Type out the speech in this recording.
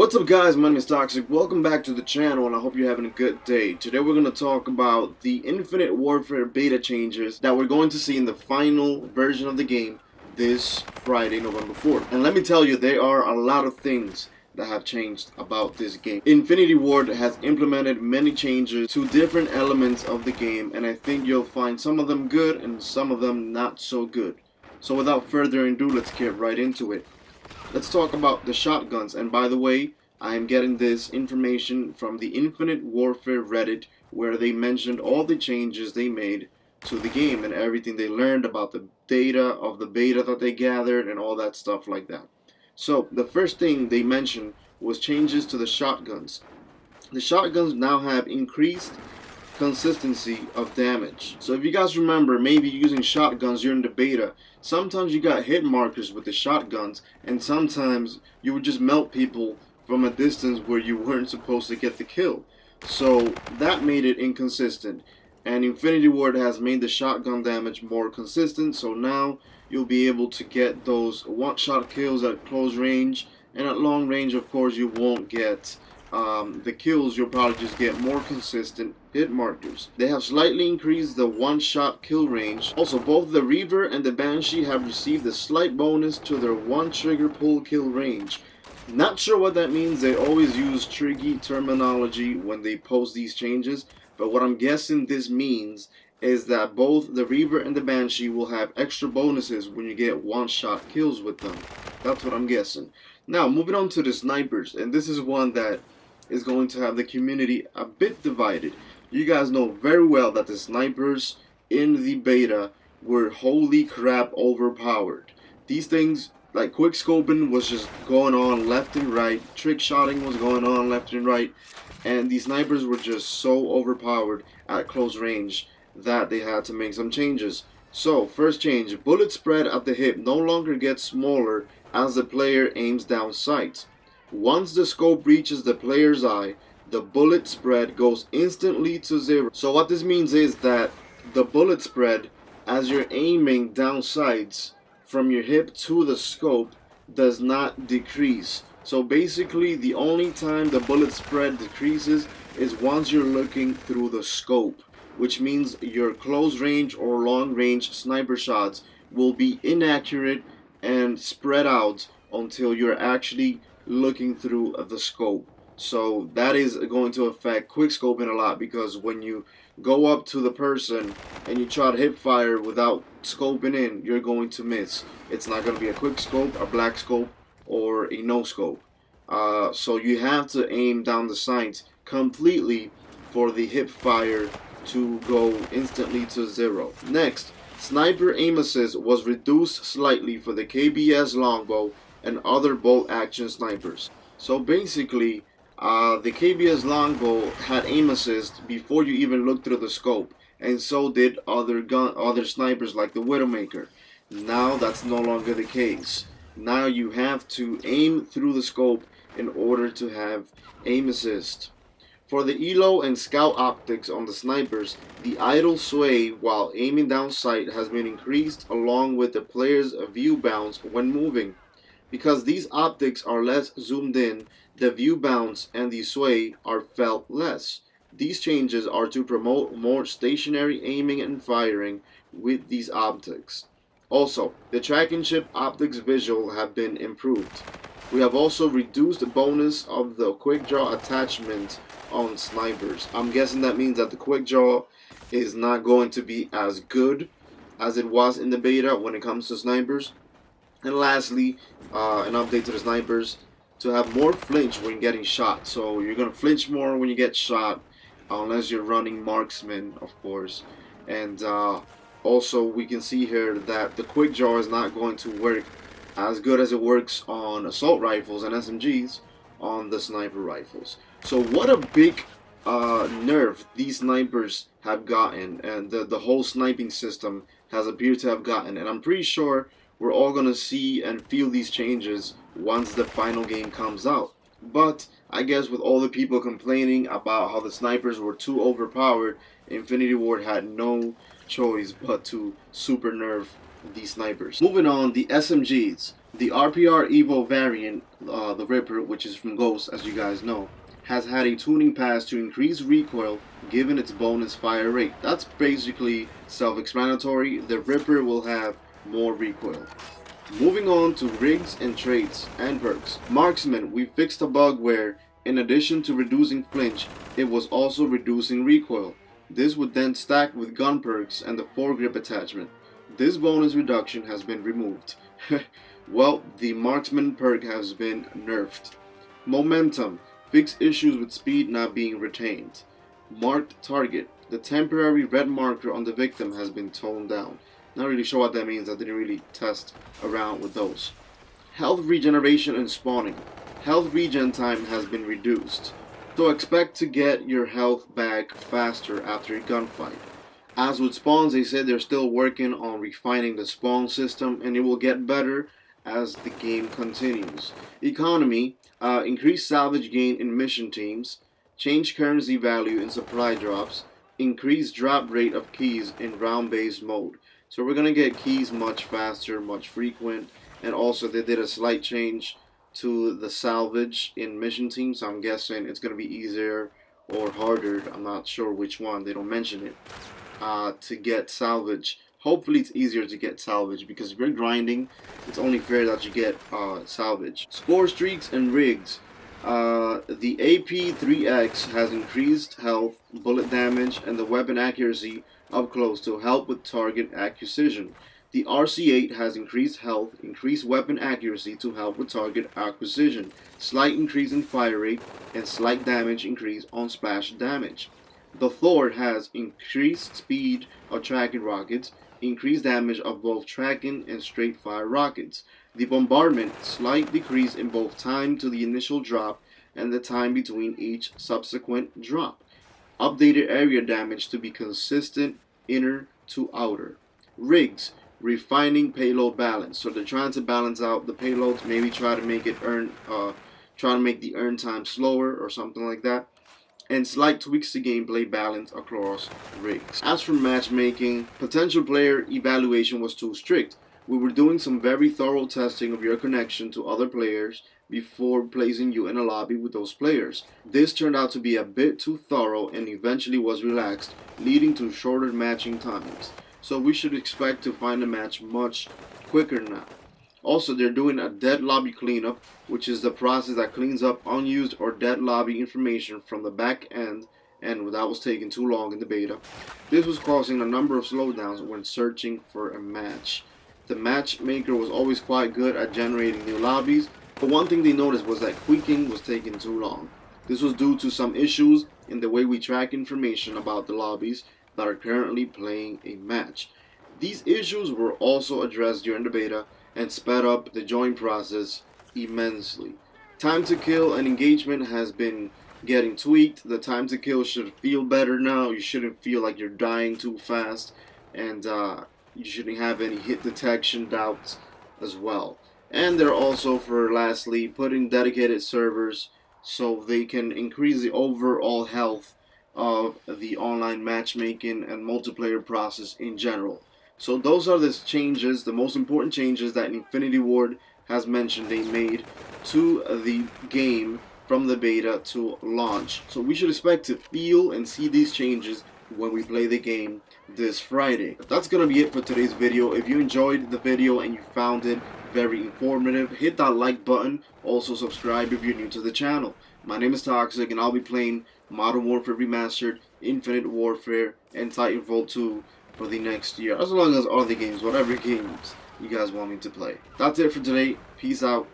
What's up guys, my name is Toxic. Welcome back to the channel and I hope you're having a good day. Today we're going to talk about the Infinite Warfare beta changes that we're going to see in the final version of the game this Friday, November 4th. And let me tell you, there are a lot of things that have changed about this game. Infinity Ward has implemented many changes to different elements of the game, and I think you'll find some of them good and some of them not so good. So without further ado, let's get right into it. Let's talk about the shotguns, and by the way, I am getting this information from the Infinite Warfare Reddit, where they mentioned all the changes they made to the game and everything they learned about the data of the beta that they gathered and all that stuff like that. So the first thing they mentioned was changes to the shotguns. The shotguns now have increased consistency of damage. So if you guys remember, maybe using shotguns during the beta, sometimes you got hit markers with the shotguns, and sometimes you would just melt people from a distance where you weren't supposed to get the kill. So that made it inconsistent, and Infinity Ward has made the shotgun damage more consistent, so now you'll be able to get those one-shot kills at close range, and at long range of course you won't get the kills. You'll probably just get more consistent hit markers. They have slightly increased the one-shot kill range. Also, both the Reaver and the Banshee have received a slight bonus to their one trigger pull kill range. Not sure what that means. They always use tricky terminology when they post these changes, but what I'm guessing this means is that both the Reaver and the Banshee will have extra bonuses when you get one-shot kills with them. That's what I'm guessing. Now, moving on to the snipers, and this is one that is going to have the community a bit divided. You guys know very well that the snipers in the beta were holy crap overpowered. These things, like quickscoping was just going on left and right, trick shotting was going on left and right, and these snipers were just so overpowered at close range that they had to make some changes. So, first change, bullet spread at the hip no longer gets smaller as the player aims down sight. Once the scope reaches the player's eye, the bullet spread goes instantly to 0. So what this means is that the bullet spread, as you're aiming down sights from your hip to the scope, does not decrease. So basically the only time the bullet spread decreases is once you're looking through the scope, which means your close range or long range sniper shots will be inaccurate and spread out until you're actually looking through the scope. So that is going to affect quickscoping a lot, because when you go up to the person and you try to hip fire without scoping in, you're going to miss. It's not going to be a quick scope, a black scope, or a no scope. So you have to aim down the sights completely for the hip fire to go instantly to 0. Next, sniper aim assist was reduced slightly for the KBS longbow and other bolt action snipers. So basically, the KBS longbow had aim assist before you even looked through the scope, and so did other snipers like the Widowmaker. Now that's no longer the case. Now you have to aim through the scope in order to have aim assist. For the ELO and scout optics on the snipers, the idle sway while aiming down sight has been increased, along with the player's view bounce when moving. Because these optics are less zoomed in, the view bounce and the sway are felt less. These changes are to promote more stationary aiming and firing with these optics. Also, the tracking chip optics visual have been improved. We have also reduced the bonus of the quick draw attachment on snipers. I'm guessing that means that the quick draw is not going to be as good as it was in the beta when it comes to snipers. And lastly, an update to the snipers to have more flinch when getting shot. So you're going to flinch more when you get shot, unless you're running marksman, of course. And also we can see here that the quick draw is not going to work as good as it works on assault rifles and SMGs on the sniper rifles. So what a big nerf these snipers have gotten, and the whole sniping system has appeared to have gotten. And I'm pretty sure we're all going to see and feel these changes once the final game comes out. But I guess with all the people complaining about how the snipers were too overpowered, Infinity Ward had no choice but to super nerf the snipers. Moving on, the SMGs. The RPR Evo variant, the Ripper, which is from Ghost, as you guys know, has had a tuning pass to increase recoil given its bonus fire rate. That's basically self-explanatory. The Ripper will have more recoil. Moving on to rigs and traits and perks. Marksman, we fixed a bug where, in addition to reducing flinch, it was also reducing recoil. This would then stack with gun perks and the foregrip attachment. This bonus reduction has been removed. Well, the Marksman perk has been nerfed. Momentum, fix issues with speed not being retained. Marked target, the temporary red marker on the victim has been toned down. Not really sure what that means, I didn't really test around with those. Health regeneration and spawning. Health regen time has been reduced, so expect to get your health back faster after a gunfight. As with spawns, they said they're still working on refining the spawn system and it will get better as the game continues. Economy, increase salvage gain in mission teams, change currency value in supply drops, increase drop rate of keys in round-based mode. So we're going to get keys much faster, much frequent, and also they did a slight change to the salvage in mission teams, so I'm guessing it's going to be easier or harder, I'm not sure which one, they don't mention it, to get salvage. Hopefully it's easier to get salvage, because if you're grinding, it's only fair that you get salvage. Score streaks and rigs. The AP 3X has increased health, bullet damage, and the weapon accuracy up close to help with target acquisition. The RC8 has increased health, increased weapon accuracy to help with target acquisition, slight increase in fire rate, and slight damage increase on splash damage. The Thor has increased speed of tracking rockets, increased damage of both tracking and straight fire rockets. The Bombardment, slight decrease in both time to the initial drop and the time between each subsequent drop. Updated area damage to be consistent inner to outer. Rigs, refining payload balance. So they're trying to balance out the payloads, maybe try to make the earn time slower or something like that. And slight tweaks to gameplay balance across rigs. As for matchmaking, potential player evaluation was too strict. We were doing some very thorough testing of your connection to other players before placing you in a lobby with those players. This turned out to be a bit too thorough and eventually was relaxed, leading to shorter matching times. So we should expect to find a match much quicker now. Also, they're doing a dead lobby cleanup, which is the process that cleans up unused or dead lobby information from the back end, and that was taking too long in the beta. This was causing a number of slowdowns when searching for a match. The matchmaker was always quite good at generating new lobbies, but one thing they noticed was that quicking was taking too long. This was due to some issues in the way we track information about the lobbies that are currently playing a match. These issues were also addressed during the beta and sped up the join process immensely. Time to kill and engagement has been getting tweaked. The time to kill should feel better now. You shouldn't feel like you're dying too fast, and you shouldn't have any hit detection doubts as well. And they're also, for lastly, putting dedicated servers so they can increase the overall health of the online matchmaking and multiplayer process in general. So those are the changes, the most important changes that Infinity Ward has mentioned they made to the game from the beta to launch. So we should expect to feel and see these changes when we play the game this Friday. That's gonna be it for today's video. If you enjoyed the video and you found it very informative, hit that like button. Also subscribe if you're new to the channel. My name is Toxic and I'll be playing Modern Warfare Remastered, Infinite Warfare, and Titanfall 2 for the next year, as long as other games, whatever games you guys want me to play. That's it for today. Peace out.